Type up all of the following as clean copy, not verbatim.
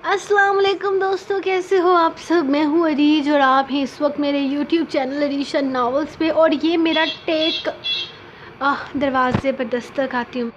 السلام علیکم دوستوں، کیسے ہو آپ سب؟ میں ہوں عریج اور آپ ہیں اس وقت میرے یوٹیوب چینل عریشہ ناولز پہ، اور یہ میرا ٹیک دروازے پر دستک آتی ہوں۔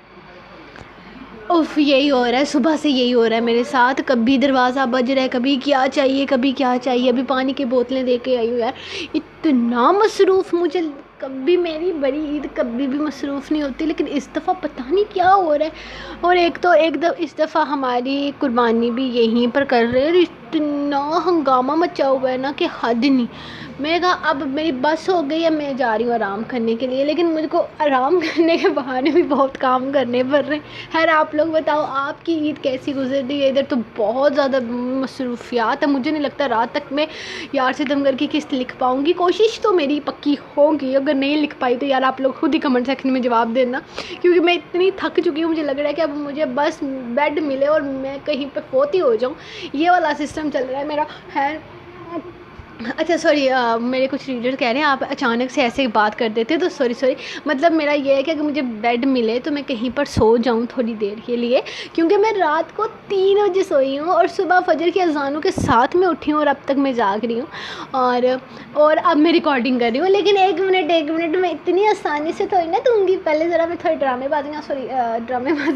اف، یہی ہو رہا ہے، صبح سے یہی ہو رہا ہے میرے ساتھ، کبھی دروازہ بج رہا ہے، کبھی کیا چاہیے کبھی کیا چاہیے۔ ابھی پانی کی بوتلیں دے کے آئی ہوں یار، اتنا مصروف مجھے کبھی میری بڑی عید کبھی بھی مصروف نہیں ہوتی، لیکن اس دفعہ پتہ نہیں کیا ہو رہا ہے۔ اور ایک تو اس دفعہ ہماری قربانی بھی یہیں پر کر رہے ہیں، اتنا ہنگامہ مچا ہوا ہے نا کہ حد نہیں۔ میں نے کہا اب میری بس ہو گئی ہے، میں جا رہی ہوں آرام کرنے کے لیے، لیکن مجھ کو آرام کرنے کے بہانے بھی بہت کام کرنے پڑ رہے ہیں۔ خیر آپ لوگ بتاؤ آپ کی عید کیسی گزر رہی ہے؟ ادھر تو بہت زیادہ مصروفیات ہے، مجھے نہیں لگتا رات تک میں یار ستمبر کی قسط لکھ پاؤں گی۔ کوشش تو میری پکی ہوگی، اگر نہیں لکھ پائی تو یار آپ لوگ خود ہی کمنٹ سیکشن میں جواب دینا، کیونکہ میں اتنی تھک چکی ہوں، مجھے لگ رہا ہے کہ اب مجھے بس بیڈ ملے اور میں کہیں پہ فوت ہی ہو جاؤں، یہ والا سسٹم چل رہا ہے میرا۔ خیر اچھا سوری، میرے کچھ ریڈر کہہ رہے ہیں آپ اچانک سے ایسے بات کر دیتے تو سوری، مطلب میرا یہ ہے کہ اگر مجھے بیڈ ملے تو میں کہیں پر سو جاؤں تھوڑی دیر کے لیے، کیونکہ میں رات کو 3 بجے سوئی ہوں اور صبح فجر کی اذانوں کے ساتھ میں اٹھی ہوں اور اب تک میں جاگ رہی ہوں، اور اب میں ریکارڈنگ کر رہی ہوں۔ لیکن ایک منٹ میں اتنی آسانی سے تھوڑی نہ دوں گی، پہلے ذرا میں تھوڑی ڈرامے بازیاں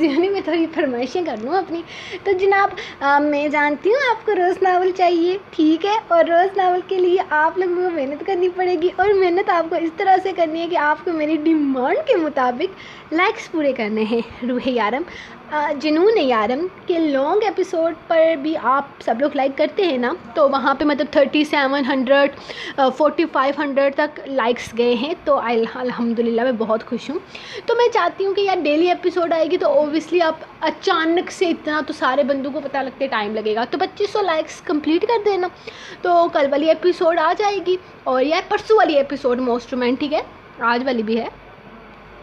نہیں، میں تھوڑی فرمائشیں کر لوں اپنی۔ تو جناب میں جانتی ہوں آپ کو روز ناول چاہیے، ٹھیک ہے، اور روز ناول کے لیے آپ لوگوں کو محنت کرنی پڑے گی، اور محنت آپ کو اس طرح سے کرنی ہے کہ آپ کو میری ڈیمانڈ کے مطابق لائکس پورے کرنے ہیں۔ روح یارم، جنون یارم کے لانگ ایپیسوڈ پر بھی آپ سب لوگ لائک کرتے ہیں نا، تو وہاں پہ مطلب 3700 4500 تک لائکس گئے ہیں، تو الحمدللہ میں بہت خوش ہوں۔ تو میں چاہتی ہوں کہ یار ڈیلی ایپیسوڈ آئے گی تو اوبیسلی آپ اچانک سے اتنا تو سارے بندوں کو پتہ لگتے ٹائم لگے گا، تو 2500 لائکس کمپلیٹ کر دینا، تو کل والی ایپیسوڈ آ جائے گی، اور یار پرسوں والی ایپیسوڈ موسٹ رومانٹک ہے، آج والی بھی ہے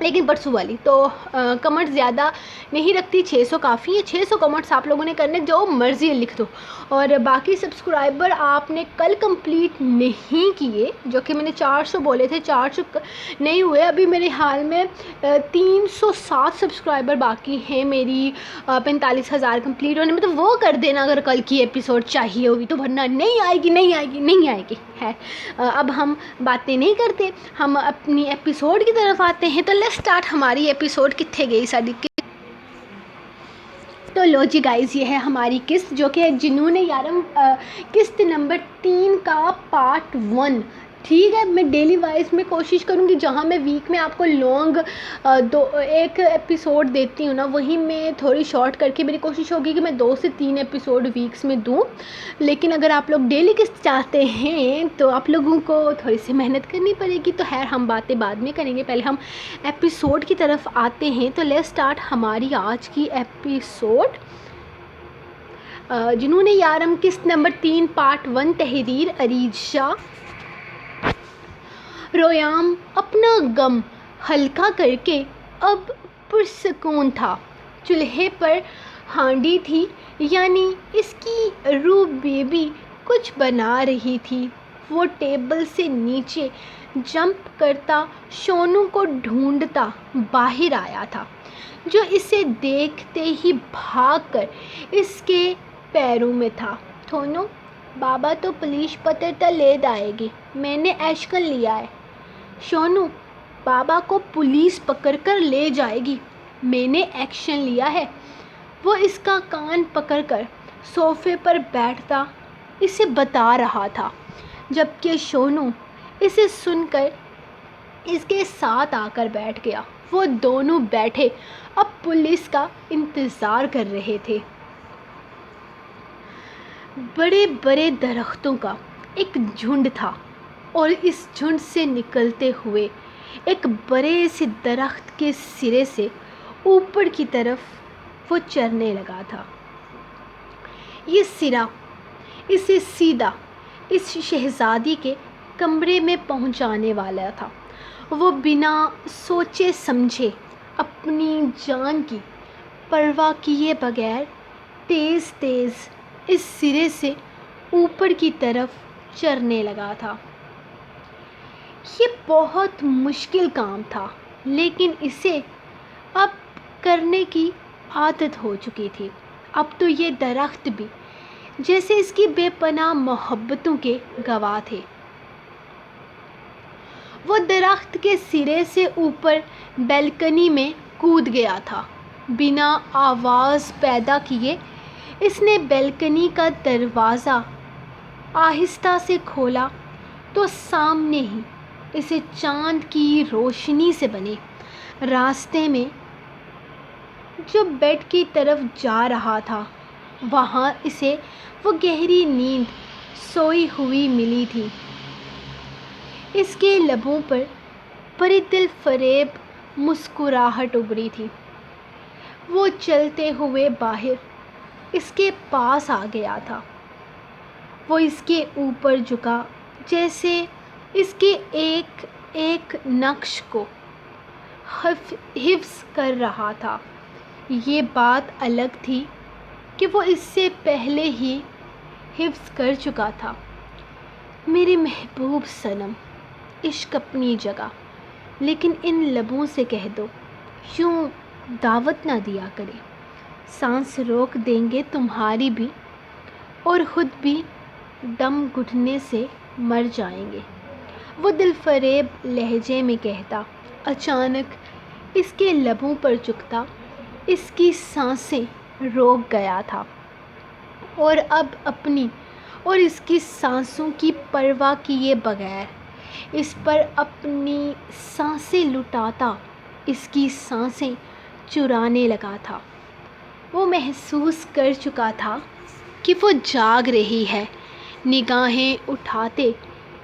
لیکن پرسوں والی تو کمنٹ زیادہ نہیں رکھتی، 600 کافی ہے، 600 کمنٹس آپ لوگوں نے کرنے، جو مرضی ہے لکھ دو۔ اور باقی سبسکرائبر آپ نے کل کمپلیٹ نہیں کیے، جو کہ میں نے 400 بولے تھے، 400 نہیں ہوئے، ابھی میرے حال میں 307 سبسکرائبر باقی ہیں میری 45,000 کمپلیٹ ہونے میں، تو وہ کر دینا اگر کل کی ایپیسوڈ چاہیے ہوگی تو، ورنہ نہیں آئے گی۔ ہے اب ہم باتیں نہیں کرتے، ہم اپنی ایپیسوڈ کی طرف آتے ہیں، تو لیٹس سٹارٹ ہماری ایپیسوڈ کتنے گئی ساری۔ تو لو جی گائز، یہ ہے ہماری قسط جو کہ جنون یارم قسط نمبر 3 کا پارٹ 1، ٹھیک ہے۔ میں ڈیلی وائز میں کوشش کروں گی، جہاں میں ویک میں آپ کو لانگ ایک ایپیسوڈ دیتی ہوں نا، وہیں میں تھوڑی شارٹ کر کے میری کوشش ہوگی کہ میں 2 سے 3 ایپیسوڈ ویکس میں دوں، لیکن اگر آپ لوگ ڈیلی قسط چاہتے ہیں تو آپ لوگوں کو تھوڑی سی محنت کرنی پڑے گی، تو خیر ہم باتیں بعد میں کریں گے، پہلے ہم ایپیسوڈ کی طرف آتے ہیں۔ تو لیٹس سٹارٹ ہماری آج کی ایپیسوڈ، جنون یارم قسط نمبر 3 پارٹ 1، تحریر عریشہ۔ رویام اپنا غم ہلکا کر کے اب پرسکون تھا، چولہے پر ہانڈی تھی، یعنی اس کی روح بیبی کچھ بنا رہی تھی۔ وہ ٹیبل سے نیچے جمپ کرتا شونو کو ڈھونڈتا باہر آیا تھا، جو اسے دیکھتے ہی بھاگ کر اس کے پیروں میں تھا۔ تھونو، بابا تو پولیس پتر لے آئے گی، میں نے ایکشن لیا ہے۔ شونو، بابا کو پولیس پکڑ کر لے جائے گی، میں نے ایکشن لیا ہے۔ وہ اس کا کان پکڑ کر صوفے پر بیٹھتا اسے بتا رہا تھا، جبکہ شونو اسے سن کر اس کے ساتھ آ کر بیٹھ گیا۔ وہ دونوں بیٹھے اب پولیس کا انتظار کر رہے تھے۔ بڑے بڑے درختوں کا ایک جھنڈ تھا، اور اس جھنڈ سے نکلتے ہوئے ایک بڑے سے درخت کے سرے سے اوپر کی طرف وہ چڑھنے لگا تھا۔ یہ سرا اسے سیدھا اس شہزادی کے کمرے میں پہنچانے والا تھا۔ وہ بنا سوچے سمجھے اپنی جان کی پرواہ کیے بغیر تیز تیز اس سرے سے اوپر کی طرف چڑھنے لگا تھا۔ یہ بہت مشکل کام تھا، لیکن اسے اب کرنے کی عادت ہو چکی تھی۔ اب تو یہ درخت بھی جیسے اس کی بے پناہ محبتوں کے گواہ تھے۔ وہ درخت کے سرے سے اوپر بیلکنی میں کود گیا تھا۔ بنا آواز پیدا کیے اس نے بیلکنی کا دروازہ آہستہ سے کھولا تو سامنے ہی اسے چاند کی روشنی سے بنے راستے میں جو بیڈ کی طرف جا رہا تھا، وہاں اسے وہ گہری نیند سوئی ہوئی ملی تھی۔ اس کے لبوں پر بڑی دل فریب مسکراہٹ ابھری تھی۔ وہ چلتے ہوئے باہر اس کے پاس آ گیا تھا۔ وہ اس کے اوپر جھکا جیسے اس کے ایک ایک نقش کو حفظ کر رہا تھا۔ یہ بات الگ تھی کہ وہ اس سے پہلے ہی حفظ کر چکا تھا۔ میرے محبوب صنم، عشق اپنی جگہ، لیکن ان لبوں سے کہہ دو، یوں دعوت نہ دیا کرے۔ سانس روک دیں گے تمہاری بھی، اور خود بھی دم گھٹنے سے مر جائیں گے، وہ دل فریب لہجے میں کہتا۔ اچانک اس کے لبوں پر جھکتا اس کی سانسیں روک گیا تھا، اور اب اپنی اور اس کی سانسوں کی پرواہ کیے بغیر اس پر اپنی سانسیں لٹاتا اس کی سانسیں چرانے لگا تھا۔ وہ محسوس کر چکا تھا کہ وہ جاگ رہی ہے۔ نگاہیں اٹھاتے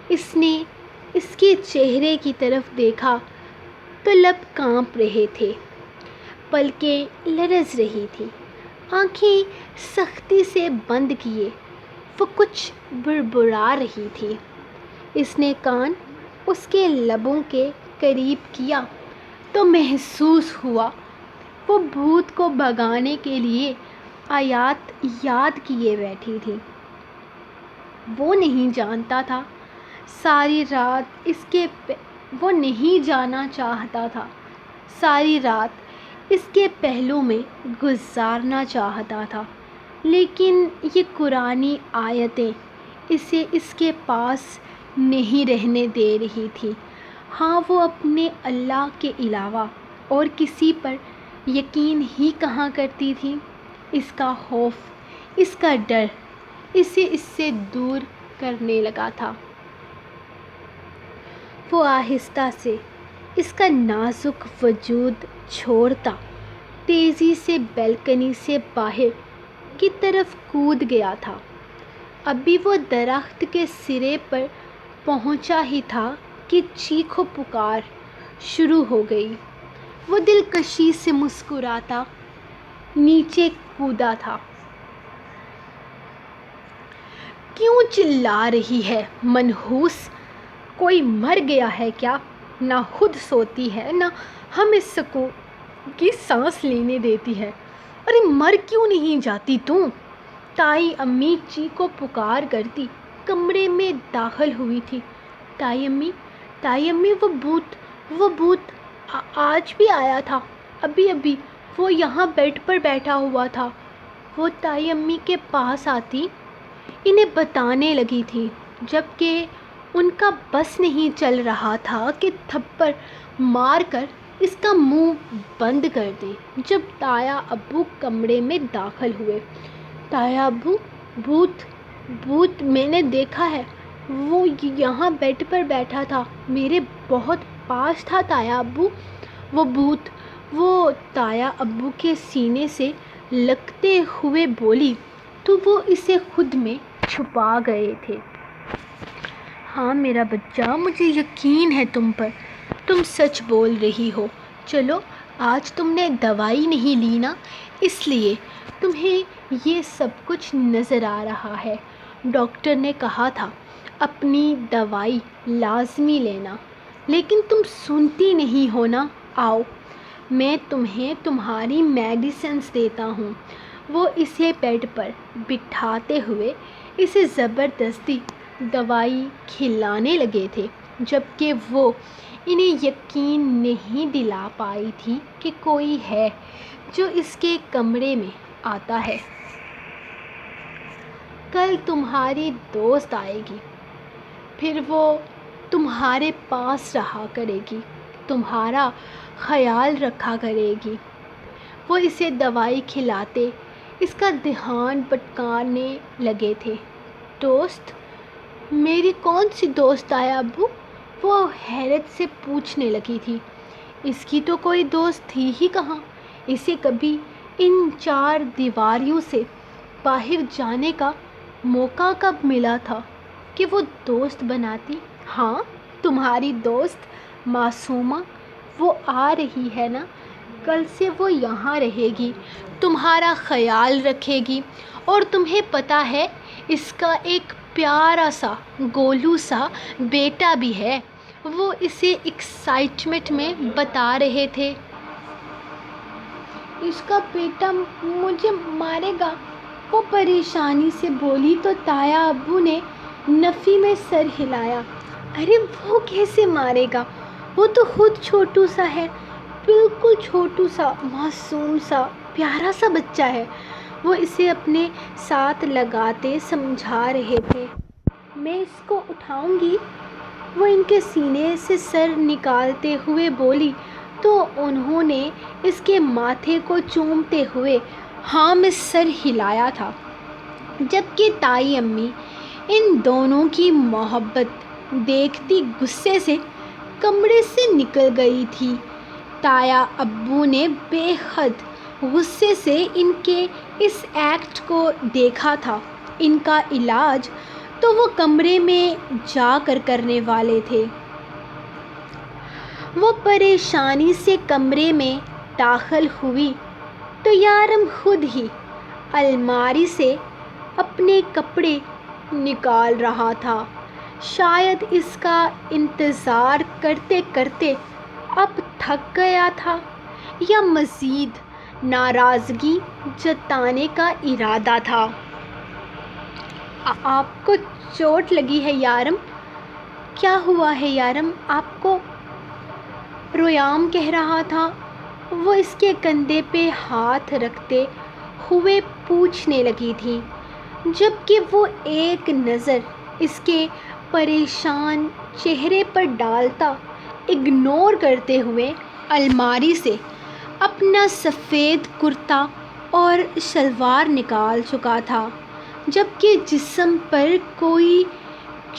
اس نے اس کے چہرے کی طرف دیکھا تو لب کانپ رہے تھے، پلکیں لرز رہی تھیں، آنکھیں سختی سے بند کیے وہ کچھ بڑبڑا رہی تھی۔ اس نے کان اس کے لبوں کے قریب کیا تو محسوس ہوا وہ بھوت کو بھگانے کے لیے آیات یاد کیے بیٹھی تھی۔ وہ نہیں جانتا تھا ساری رات وہ نہیں جانا چاہتا تھا، ساری رات اس کے پہلو میں گزارنا چاہتا تھا، لیکن یہ قرآنی آیتیں اسے اس کے پاس نہیں رہنے دے رہی تھی۔ ہاں، وہ اپنے اللہ کے علاوہ اور کسی پر یقین ہی کہاں کرتی تھی۔ اس کا خوف، اس کا ڈر اسے اس سے دور کرنے لگا تھا۔ وہ آہستہ سے اس کا نازک وجود چھوڑتا تیزی سے بیلکنی سے باہر کی طرف کود گیا تھا۔ ابھی وہ درخت کے سرے پر پہنچا ہی تھا کہ چیخ و پکار شروع ہو گئی۔ وہ دلکشی سے مسکراتا نیچے کودا تھا۔ کیوں چلا رہی ہے منحوس؟ کوئی مر گیا ہے کیا؟ نہ خود سوتی ہے، نہ ہمیں سکون کی سانس لینے دیتی ہے۔ ارے مر کیوں نہیں جاتی تو؟ تائی امی چیخ و پکار کرتی کمرے میں داخل ہوئی تھی۔ تائی امی، وہ بھوت آج بھی آیا تھا، ابھی وہ یہاں بیڈ پر بیٹھا ہوا تھا۔ وہ تائی امی کے پاس آتی انہیں بتانے لگی تھی، جبکہ ان کا بس نہیں چل رہا تھا کہ تھپڑ مار کر اس کا منہ بند کر دیں۔ جب تایا ابو کمرے میں داخل ہوئے، تایا ابو، بھوت میں نے دیکھا ہے، وہ یہاں بیڈ پر بیٹھا تھا، میرے بہت پاس تھا تایا ابو، وہ بھوت۔ وہ تایا ابو کے سینے سے لگتے ہوئے بولی تو وہ اسے خود میں چھپا گئے تھے۔ ہاں میرا بچہ، مجھے یقین ہے تم پر، تم سچ بول رہی ہو۔ چلو، آج تم نے دوائی نہیں لی نا، اس لیے تمہیں یہ سب کچھ نظر آ رہا ہے۔ ڈاکٹر نے کہا تھا اپنی دوائی لازمی لینا، لیکن تم سنتی نہیں ہو نا۔ آؤ، میں تمہیں تمہاری میڈیسنز دیتا ہوں۔ وہ اسے بیڈ پر بٹھاتے ہوئے اسے زبردستی دوائی کھلانے لگے تھے، جبکہ وہ انہیں یقین نہیں دلا پائی تھی کہ کوئی ہے جو اس کے کمرے میں آتا ہے۔ کل تمہاری دوست آئے گی، پھر وہ تمہارے پاس رہا کرے گی، تمہارا خیال رکھا کرے گی۔ وہ اسے دوائی کھلاتے اس کا دھیان بھٹکانے لگے تھے۔ دوست؟ میری کون سی دوست آیا ابو؟ وہ حیرت سے پوچھنے لگی تھی۔ اس کی تو کوئی دوست تھی ہی کہاں، اسے کبھی ان 4 دیواریوں سے باہر جانے کا موقع کب ملا تھا کہ وہ دوست بناتی؟ ہاں، تمہاری دوست معصومہ، وہ آ رہی ہے نا، کل سے وہ یہاں رہے گی، تمہارا خیال رکھے گی، اور تمہیں پتہ ہے اس کا ایک پیارا سا گولو سا بیٹا بھی ہے۔ وہ اسے ایکسائٹمنٹ میں بتا رہے تھے۔ اس کا بیٹا مجھے مارے گا، وہ پریشانی سے بولی تو تایا ابو نے نفی میں سر ہلایا۔ ارے وہ کیسے مارے گا، وہ تو خود چھوٹو سا ہے، بالکل چھوٹو سا، معصوم سا، پیارا سا بچہ ہے۔ وہ اسے اپنے ساتھ لگاتے سمجھا رہے تھے۔ میں اس کو اٹھاؤں گی، وہ ان کے سینے سے سر نکالتے ہوئے بولی تو انہوں نے اس کے ماتھے کو چومتے ہوئے ہاں میں سر ہلایا تھا، جبکہ تائی امی ان دونوں کی محبت دیکھتی غصے سے کمرے سے نکل گئی تھی۔ تایا ابو نے بے حد غصے سے ان کے اس ایکٹ کو دیکھا تھا۔ ان کا علاج تو وہ کمرے میں جا کر کرنے والے تھے۔ وہ پریشانی سے کمرے میں داخل ہوئی تو یارم خود ہی الماری سے اپنے کپڑے نکال رہا تھا۔ شاید اس کا انتظار کرتے کرتے اب تھک گیا تھا یا مزید ناراضگی جتانے کا ارادہ تھا۔ آپ کو چوٹ لگی ہے یارم؟ کیا ہوا ہے یارم آپ کو؟ رویام کہہ رہا تھا۔ وہ اس کے کندھے پہ ہاتھ رکھتے ہوئے پوچھنے لگی تھی، جبکہ وہ ایک نظر اس کے پریشان چہرے پر ڈالتا اگنور کرتے ہوئے الماری سے اپنا سفید کرتا اور شلوار نکال چکا تھا، جبکہ جسم پر کوئی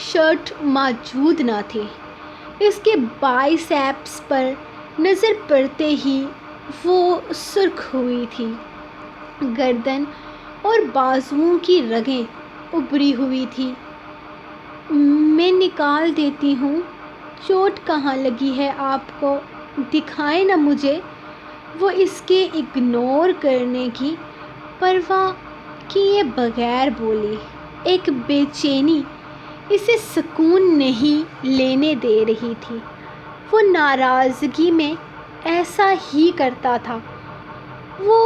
شرٹ موجود نہ تھی۔ اس کے بائسیپس پر نظر پڑتے ہی وہ سرخ ہوئی تھی، گردن اور بازوؤں کی رگیں ابھری ہوئی تھی۔ میں نکال دیتی ہوں، چوٹ کہاں لگی ہے آپ کو، دکھائیں نا مجھے۔ وہ اس کے اگنور کرنے کی پرواہ کیے بغیر بولی۔ ایک بے چینی اسے سکون نہیں لینے دے رہی تھی۔ وہ ناراضگی میں ایسا ہی کرتا تھا۔ وہ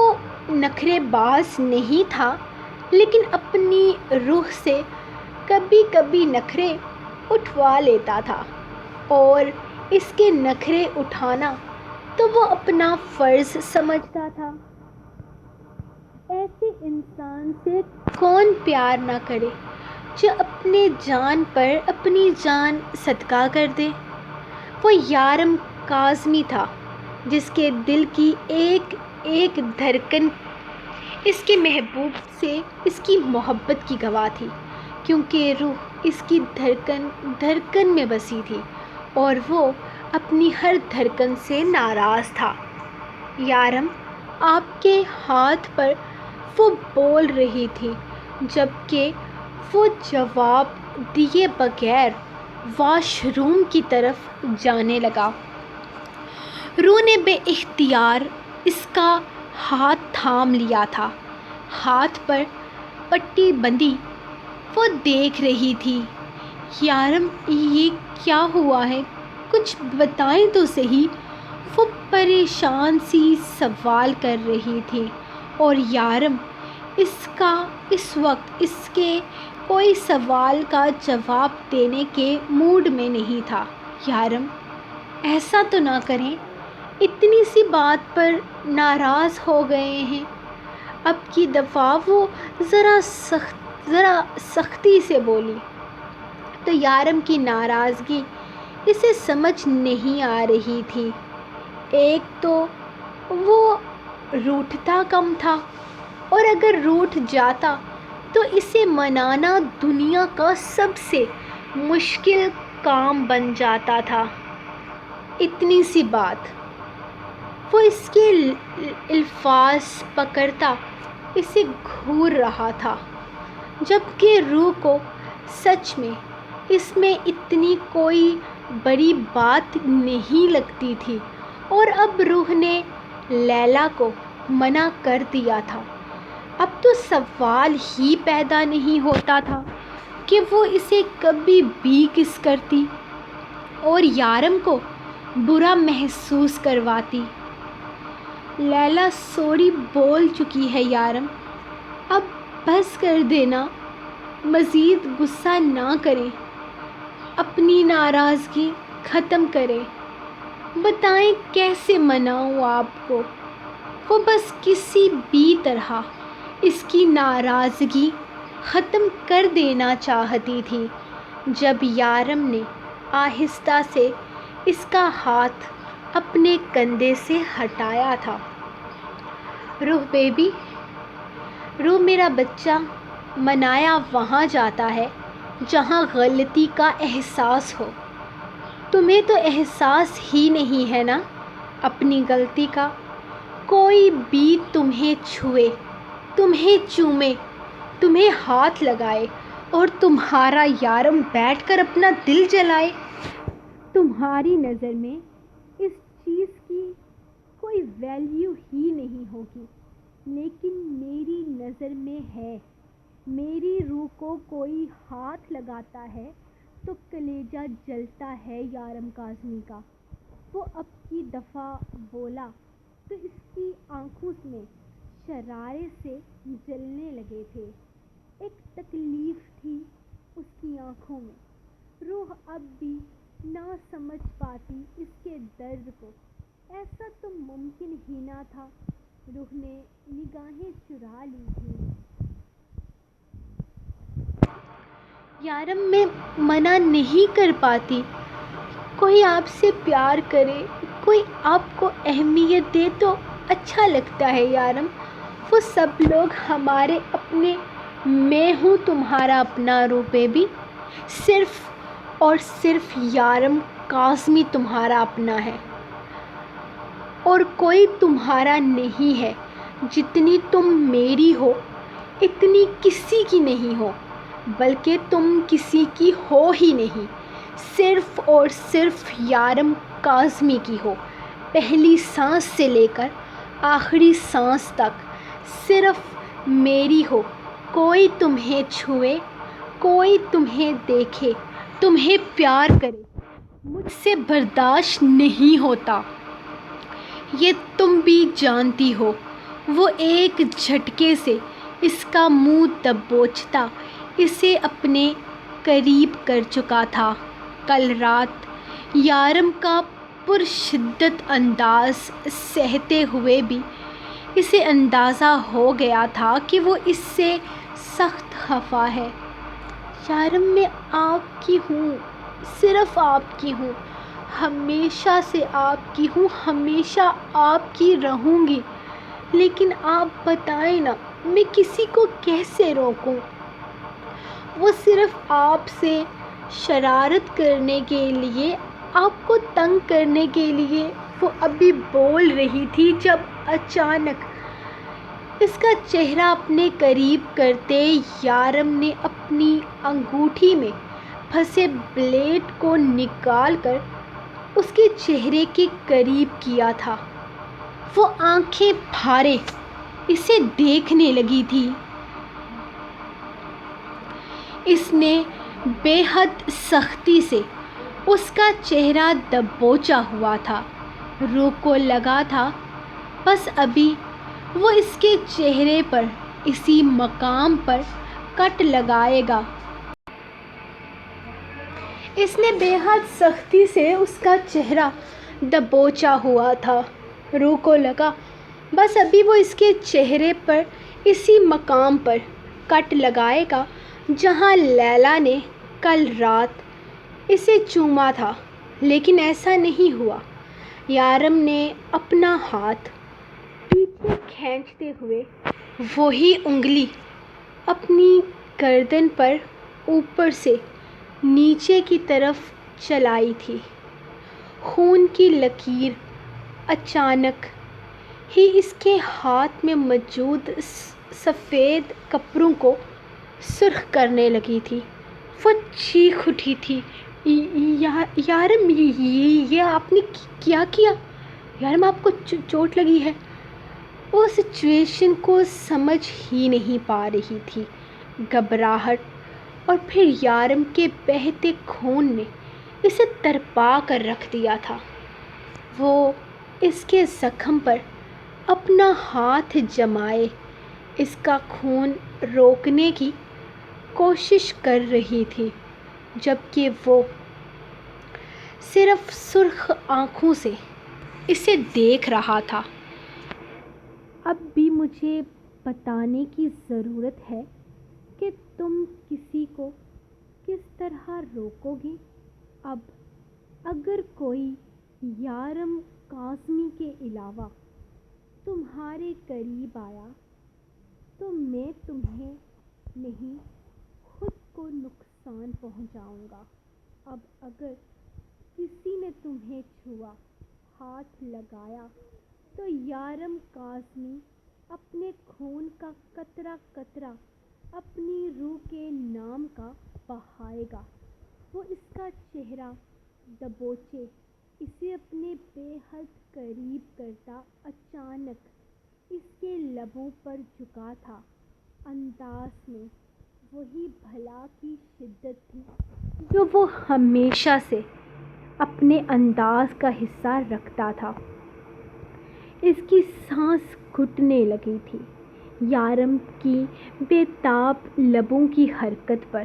نخرے باز نہیں تھا، لیکن اپنی روح سے کبھی کبھی نخرے اٹھوا لیتا تھا، اور اس کے نخرے اٹھانا تو وہ اپنا فرض سمجھتا تھا۔ ایسے انسان سے کون پیار نہ کرے جو اپنے جان پر اپنی جان صدقہ کر دے۔ وہ یارم کاظمی تھا، جس کے دل کی ایک ایک دھڑکن اس کے محبوب سے اس کی محبت کی گواہ تھی، کیونکہ روح اس کی دھڑکن دھڑکن میں بسی تھی اور وہ اپنی ہر دھڑکن سے ناراض تھا۔ یارم آپ کے ہاتھ پر، وہ بول رہی تھی، جبکہ وہ جواب دیے بغیر واش روم کی طرف جانے لگا۔ روح نے بے اختیار اس کا ہاتھ تھام لیا تھا، ہاتھ پر پٹی بندھی وہ دیکھ رہی تھی۔ یارم یہ کیا ہوا ہے، کچھ بتائیں تو صحیح، وہ پریشان سی سوال کر رہی تھی، اور یارم اس وقت اس کے کوئی سوال کا جواب دینے کے موڈ میں نہیں تھا۔ یارم ایسا تو نہ کریں، اتنی سی بات پر ناراض ہو گئے ہیں۔ اب کی دفعہ وہ ذرا ذرا سختی سے بولی تو یارم کی ناراضگی اسے سمجھ نہیں آ رہی تھی۔ ایک تو وہ روٹھتا کم تھا، اور اگر روٹھ جاتا تو اسے منانا دنیا کا سب سے مشکل کام بن جاتا تھا۔ اتنی سی بات، وہ اس کے الفاظ پکڑتا اسے گھور رہا تھا، جبکہ روح کو سچ میں اس میں اتنی کوئی بڑی بات نہیں لگتی تھی، اور اب روح نے لیلا کو منع کر دیا تھا۔ اب تو سوال ہی پیدا نہیں ہوتا تھا کہ وہ اسے کبھی بھی کس کرتی اور یارم کو برا محسوس کرواتی۔ لیلا سوری بول چکی ہے یارم، اب بس کر دینا، مزید غصہ نہ کریں، اپنی ناراضگی ختم کریں۔ بتائیں کیسے مناؤں آپ کو؟ وہ بس کسی بھی طرح اس کی ناراضگی ختم کر دینا چاہتی تھی، جب یارم نے آہستہ سے اس کا ہاتھ اپنے کندھے سے ہٹایا تھا۔ روح بیبی، روح میرا بچہ، منایا وہاں جاتا ہے جہاں غلطی کا احساس ہو۔ تمہیں تو احساس ہی نہیں ہے نا اپنی غلطی کا؟ کوئی بھی تمہیں چھوئے، تمہیں چومے، تمہیں ہاتھ لگائے اور تمہارا یارم بیٹھ کر اپنا دل جلائے، تمہاری نظر میں اس چیز کی کوئی ویلیو ہی نہیں ہوگی، لیکن میری نظر میں ہے۔ میری روح کو کوئی ہاتھ لگاتا ہے تو کلیجہ جلتا ہے یارم کاظمی کا۔ وہ اب کی دفعہ بولا تو اس کی آنکھوں میں شرارے سے جلنے لگے تھے، ایک تکلیف تھی اس کی آنکھوں میں۔ روح اب بھی نہ سمجھ پاتی اس کے درد کو، ایسا تو ممکن ہی نہ تھا۔ روح نے نگاہیں چرا لی تھیں۔ یارم میں منع نہیں کر پاتی، کوئی آپ سے پیار کرے، کوئی آپ کو اہمیت دے تو اچھا لگتا ہے یارم۔ وہ سب لوگ ہمارے اپنے، میں ہوں تمہارا اپنا روح بیبی، صرف اور صرف یارم کاظمی تمہارا اپنا ہے، اور کوئی تمہارا نہیں ہے۔ جتنی تم میری ہو اتنی کسی کی نہیں ہو، بلکہ تم کسی کی ہو ہی نہیں، صرف اور صرف یارم کاظمی کی ہو، پہلی سانس سے لے کر آخری سانس تک صرف میری ہو۔ کوئی تمہیں چھوئے، کوئی تمہیں دیکھے، تمہیں پیار کرے، مجھ سے برداشت نہیں ہوتا، یہ تم بھی جانتی ہو۔ وہ ایک جھٹکے سے اس کا منہ دبوچتا اسے اپنے قریب کر چکا تھا۔ کل رات یارم کا پرشدت انداز سہتے ہوئے بھی اسے اندازہ ہو گیا تھا کہ وہ اس سے سخت خفا ہے۔ یارم میں آپ کی ہوں، صرف آپ کی ہوں، ہمیشہ سے آپ کی ہوں، ہمیشہ آپ کی رہوں گی، لیکن آپ بتائیں نا میں کسی کو کیسے روکوں؟ وہ صرف آپ سے شرارت کرنے کے لیے، آپ کو تنگ کرنے کے لیے وہ ابھی بول رہی تھی، جب اچانک اس کا چہرہ اپنے قریب کرتے یارم نے اپنی انگوٹھی میں پھنسے بلیڈ کو نکال کر اس کے چہرے کے قریب کیا تھا۔ وہ آنکھیں پھارے اسے دیکھنے لگی تھی۔ اس نے بے حد سختی سے اس کا چہرہ دبوچا ہوا تھا۔ روح کو لگا تھا بس ابھی وہ اس کے چہرے پر، اسی مقام پر کٹ لگائے گا۔ اس نے بے حد سختی سے اس کا چہرہ دبوچا ہوا تھا۔ روح کو لگا بس ابھی وہ اس کے چہرے پر، اسی مقام پر کٹ لگائے گا۔ جہاں لیلا نے کل رات اسے چوما تھا، لیکن ایسا نہیں ہوا۔ یارم نے اپنا ہاتھ پیچھے کھینچتے ہوئے وہی انگلی اپنی گردن پر اوپر سے نیچے کی طرف چلائی تھی۔ خون کی لکیر اچانک ہی اس کے ہاتھ میں موجود سفید کپڑوں کو سرخ کرنے لگی تھی۔ وہ چیخ اٹھی تھی، یارم، یہ آپ نے کیا کیا؟ یارم، آپ کو چوٹ لگی ہے؟ وہ سچویشن کو سمجھ ہی نہیں پا رہی تھی۔ گھبراہٹ اور پھر یارم کے بہتے خون نے اسے تڑپا کر رکھ دیا تھا۔ وہ اس کے زخم پر اپنا ہاتھ جمائے اس کا خون روکنے کی کوشش کر رہی تھی، جبکہ وہ صرف سرخ آنکھوں سے اسے دیکھ رہا تھا۔ اب بھی مجھے بتانے کی ضرورت ہے کہ تم کسی کو کس طرح روکو گی؟ اب اگر کوئی یارم کاظمی کے علاوہ تمہارے قریب آیا تو میں تمہیں نہیں، خود کو نقصان پہنچاؤں گا۔ اب اگر کسی نے تمہیں چھوا، ہاتھ لگایا تو یارم کاظمی اپنے خون کا قطرہ قطرہ اپنی روح کے نام کا بہائے گا۔ وہ اس کا چہرہ دبوچے اسے اپنے بے حد قریب کرتا اچانک اس کے لبوں پر جھکا تھا۔ انداز میں وہی بھلا کی شدت تھی جو وہ ہمیشہ سے اپنے انداز کا حصہ رکھتا تھا۔ اس کی سانس گھٹنے لگی تھی۔ یارم کی بے تاب لبوں کی حرکت پر،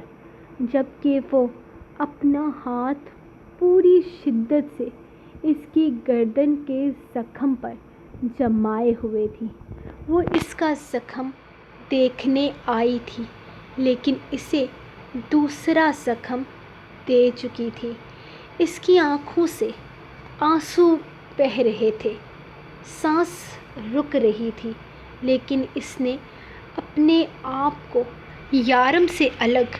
جبکہ وہ اپنا ہاتھ پوری شدت سے اس کی گردن کے زخم پر جمائے ہوئے تھی۔ وہ اس کا زخم دیکھنے آئی تھی، لیکن اسے دوسرا زخم دے چکی تھی۔ اس کی آنکھوں سے آنسو بہہ رہے تھے، سانس رک رہی تھی، لیکن اس نے اپنے آپ کو یارم سے الگ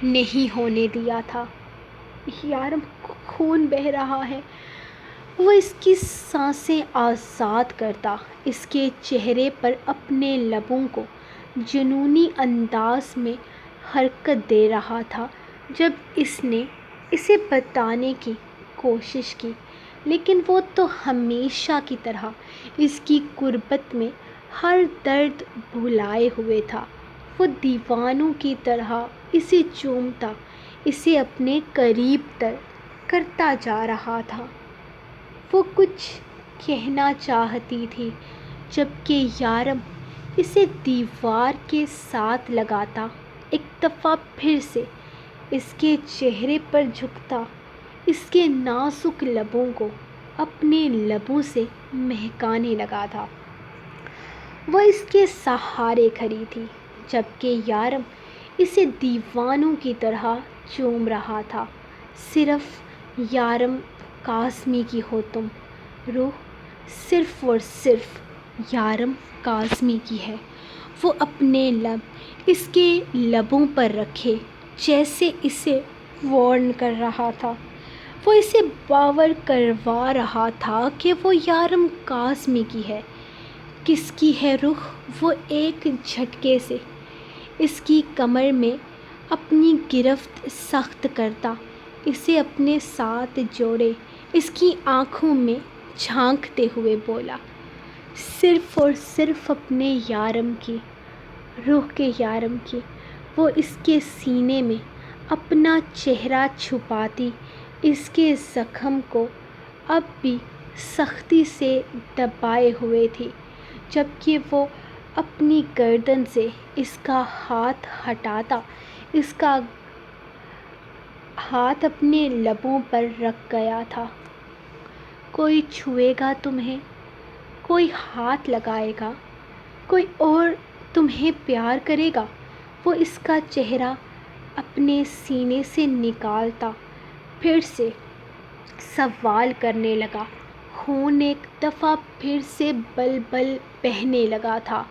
نہیں ہونے دیا تھا۔ یارم، خون بہہ رہا ہے۔ وہ اس کی سانسیں آزاد کرتا اس کے چہرے پر اپنے لبوں کو جنونی انداز میں حرکت دے رہا تھا۔ جب اس نے اسے بتانے کی کوشش کی، لیکن وہ تو ہمیشہ کی طرح اس کی قربت میں ہر درد بھلائے ہوئے تھا۔ وہ دیوانوں کی طرح اسے چومتا، اسے اپنے قریب تر کرتا جا رہا تھا۔ وہ کچھ کہنا چاہتی تھی، جبکہ یارم اسے دیوار کے ساتھ لگاتا، ایک دفعہ پھر سے اس کے چہرے پر جھکتا، اس کے نازک لبوں کو اپنے لبوں سے مہکانے لگا تھا۔ وہ اس کے سہارے کھڑی تھی، جبکہ یارم اسے دیوانوں کی طرح چوم رہا تھا۔ صرف یارم کاظمی کی ہو تم، روح صرف اور صرف یارم کاظمی کی ہے۔ وہ اپنے لب اس کے لبوں پر رکھے، جیسے اسے وارن کر رہا تھا۔ وہ اسے باور کروا رہا تھا کہ وہ یارم کاظمی کی ہے۔ کس کی ہے روح؟ وہ ایک جھٹکے سے اس کی کمر میں اپنی گرفت سخت کرتا اسے اپنے ساتھ جوڑے اس کی آنکھوں میں جھانکتے ہوئے بولا، صرف اور صرف اپنے یارم کی، روح کے یارم کی۔ وہ اس کے سینے میں اپنا چہرہ چھپاتی اس کے زخم کو اب بھی سختی سے دبائے ہوئے تھی، جبکہ وہ اپنی گردن سے اس کا ہاتھ ہٹاتا اس کا ہاتھ اپنے لبوں پر رکھ گیا تھا۔ کوئی چھوئے گا تمہیں، کوئی ہاتھ لگائے گا، کوئی اور تمہیں پیار کرے گا۔ وہ اس کا چہرہ اپنے سینے سے نکالتا پھر سے سوال کرنے لگا۔ خون ایک دفعہ پھر سے بل بہنے لگا تھا۔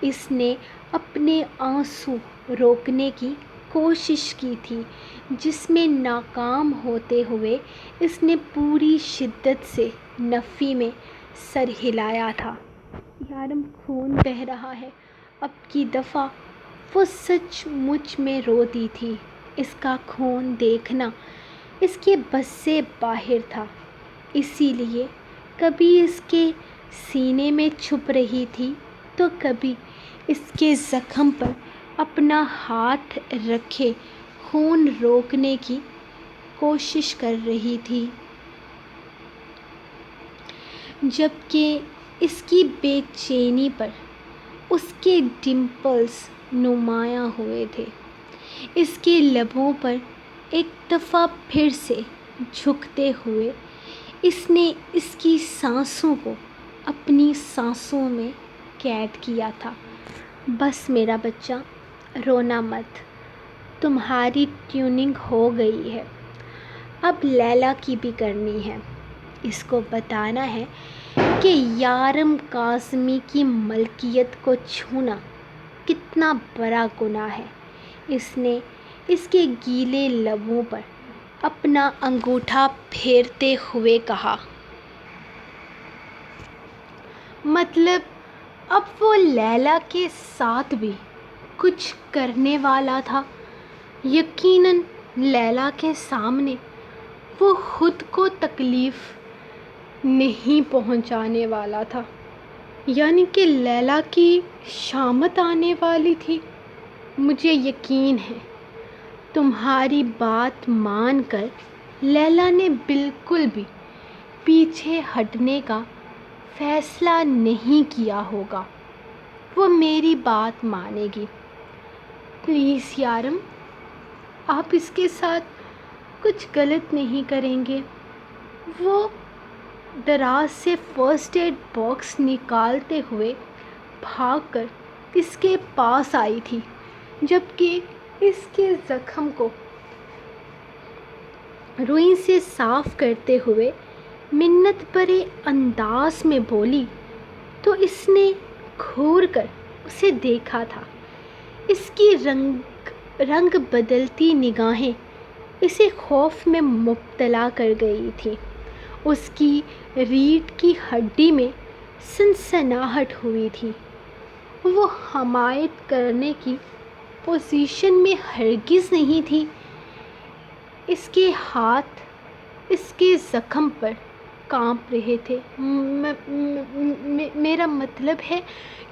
اس نے اپنے آنسو روکنے کی کوشش کی تھی، جس میں ناکام ہوتے ہوئے اس نے پوری شدت سے نفی میں سر ہلایا تھا۔ یارم، خون بہہ رہا ہے۔ اب کی دفعہ وہ سچ مچ میں روتی تھی۔ اس کا خون دیکھنا اس کے بس سے باہر تھا، اسی لیے کبھی اس کے سینے میں چھپ رہی تھی تو کبھی اس کے زخم پر اپنا ہاتھ رکھے خون روکنے کی کوشش کر رہی تھی، جبکہ اس کی بے چینی پر اس کے ڈمپلز نمایاں ہوئے تھے۔ اس کے لبوں پر ایک دفعہ پھر سے جھکتے ہوئے اس نے اس کی سانسوں کو اپنی سانسوں میں قید کیا تھا۔ بس میرا بچہ، رونا مت، تمہاری ٹیوننگ ہو گئی ہے۔ اب لیلا کی بھی کرنی ہے۔ اس کو بتانا ہے کہ یارم کاظمی کی ملکیت کو چھونا کتنا بڑا گناہ ہے۔ اس نے اس کے گیلے لبوں پر اپنا انگوٹھا پھیرتے ہوئے کہا۔ مطلب اب وہ لیلا کے ساتھ بھی کچھ کرنے والا تھا؟ یقیناً لیلا کے سامنے وہ خود کو تکلیف نہیں پہنچانے والا تھا، یعنی کہ لیلا کی شامت آنے والی تھی۔ مجھے یقین ہے تمہاری بات مان کر لیلا نے بالکل بھی پیچھے ہٹنے کا فیصلہ نہیں کیا ہوگا۔ وہ میری بات مانے گی۔ پلیز یارم، آپ اس کے ساتھ کچھ غلط نہیں کریں گے۔ وہ دراز سے فرسٹ ایڈ باکس نکالتے ہوئے بھاگ کر اس کے پاس آئی تھی، جبکہ اس کے زخم کو روئی سے صاف کرتے ہوئے منت بھرے انداز میں بولی تو اس نے گھور کر اسے دیکھا تھا۔ اس کی رنگ بدلتی نگاہیں اسے خوف میں مبتلا کر گئی تھی۔ اس کی ریڑھ کی ہڈی میں سنسناہٹ ہوئی تھی۔ وہ حمایت کرنے کی پوزیشن میں ہرگز نہیں تھی۔ اس کے ہاتھ اس کے زخم پر کانپ رہے تھے۔ میرا مطلب ہے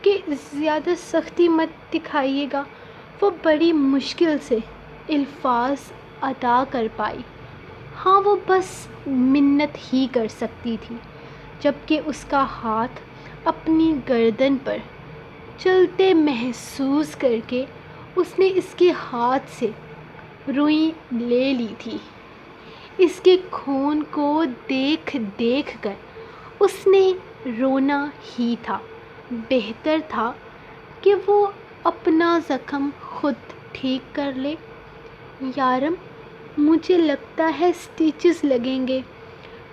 کہ زیادہ سختی مت دکھائیے گا۔ وہ بڑی مشکل سے الفاظ ادا کر پائی۔ ہاں، وہ بس منت ہی کر سکتی تھی، جبکہ اس کا ہاتھ اپنی گردن پر چلتے محسوس کر کے اس نے اس کے ہاتھ سے روئی لے لی تھی۔ اس کے خون کو دیکھ دیکھ کر اس نے رونا ہی تھا۔ بہتر تھا کہ وہ اپنا زخم خود ٹھیک کر لے۔ یارم، مجھے لگتا ہے سٹیچز لگیں گے۔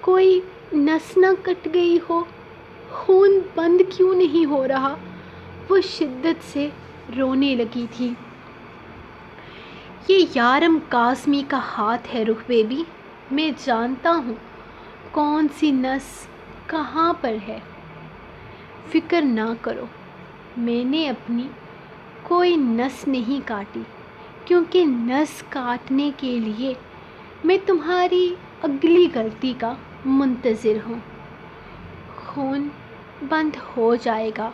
کوئی نس نہ کٹ گئی ہو؟ خون بند کیوں نہیں ہو رہا؟ وہ شدت سے رونے لگی تھی۔ یہ یارم کاظمی کا ہاتھ ہے رخ بیبی، میں جانتا ہوں کون سی نس کہاں پر ہے۔ فکر نہ کرو، میں نے اپنی کوئی نس نہیں کاٹی، کیونکہ نس کاٹنے کے لیے میں تمہاری اگلی غلطی کا منتظر ہوں۔ خون بند ہو جائے گا،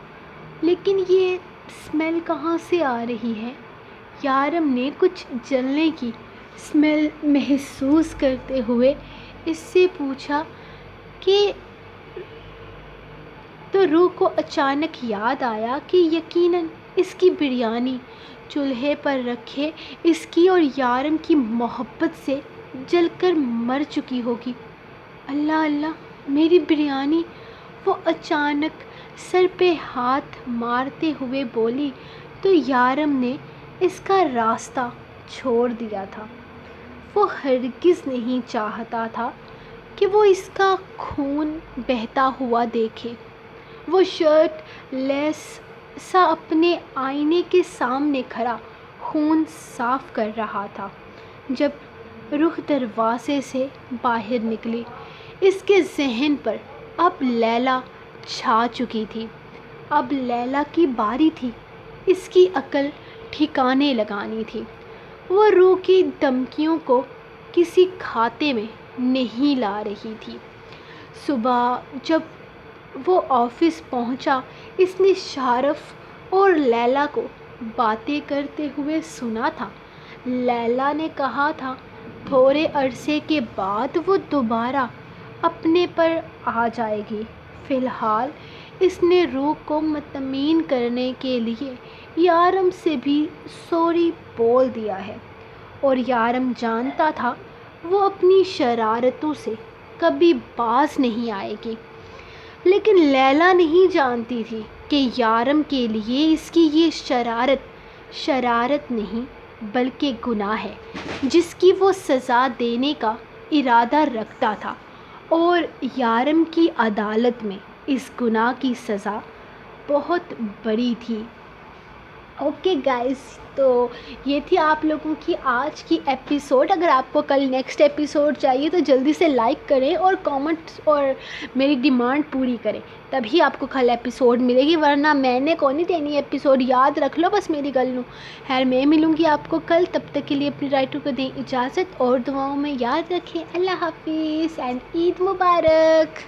لیکن یہ اسمیل کہاں سے آ رہی ہے؟ یارم نے کچھ جلنے کی اسمیل محسوس کرتے ہوئے اس سے پوچھا کہ تو روح کو اچانک یاد آیا کہ یقیناً اس کی بریانی چولہے پر رکھے اس کی اور یارم کی محبت سے جل کر مر چکی ہوگی۔ اللہ اللہ، میری بریانی! وہ اچانک سر پہ ہاتھ مارتے ہوئے بولی تو یارم نے اس کا راستہ چھوڑ دیا تھا۔ وہ ہرگز نہیں چاہتا تھا کہ وہ اس کا خون بہتا ہوا دیکھے۔ وہ شرٹ لیس سا اپنے آئینے کے سامنے کھڑا خون صاف کر رہا تھا جب روح دروازے سے باہر نکلی۔ اس کے ذہن پر اب لیلا چھا چکی تھی۔ اب لیلا کی باری تھی۔ اس کی عقل ٹھکانے لگانی تھی۔ وہ روح کی دھمکیوں کو کسی کھاتے میں نہیں لا رہی تھی۔ صبح جب وہ آفس پہنچا، اس نے شارف اور لیلا کو باتیں کرتے ہوئے سنا تھا۔ لیلا نے کہا تھا تھوڑے عرصے کے بعد وہ دوبارہ اپنے پر آ جائے گی۔ فی الحال اس نے روح کو مطمئن کرنے کے لیے یارم سے بھی سوری بول دیا ہے، اور یارم جانتا تھا وہ اپنی شرارتوں سے کبھی باز نہیں آئے گی۔ لیکن لیلا نہیں جانتی تھی کہ یارم کے لیے اس کی یہ شرارت نہیں بلکہ گناہ ہے جس کی وہ سزا دینے کا ارادہ رکھتا تھا، اور یارم کی عدالت میں اس گناہ کی سزا بہت بڑی تھی۔ اوکے گائز، تو یہ تھی آپ لوگوں کی آج کی ایپیسوڈ۔ اگر آپ کو کل نیکسٹ ایپیسوڈ چاہیے تو جلدی سے لائک کریں اور کامنٹس اور میری ڈیمانڈ پوری کریں، تبھی آپ کو کل ایپیسوڈ ملے گی، ورنہ میں نے کون نہیں دینی ایپیسوڈ، یاد رکھ لو بس میری گل نو۔ خیر میں ملوں گی آپ کو کل، تب تک کے لیے اپنی رائٹر کو دیں اجازت اور دعاؤں میں یاد رکھیں۔ اللہ حافظ اینڈ عید مبارک۔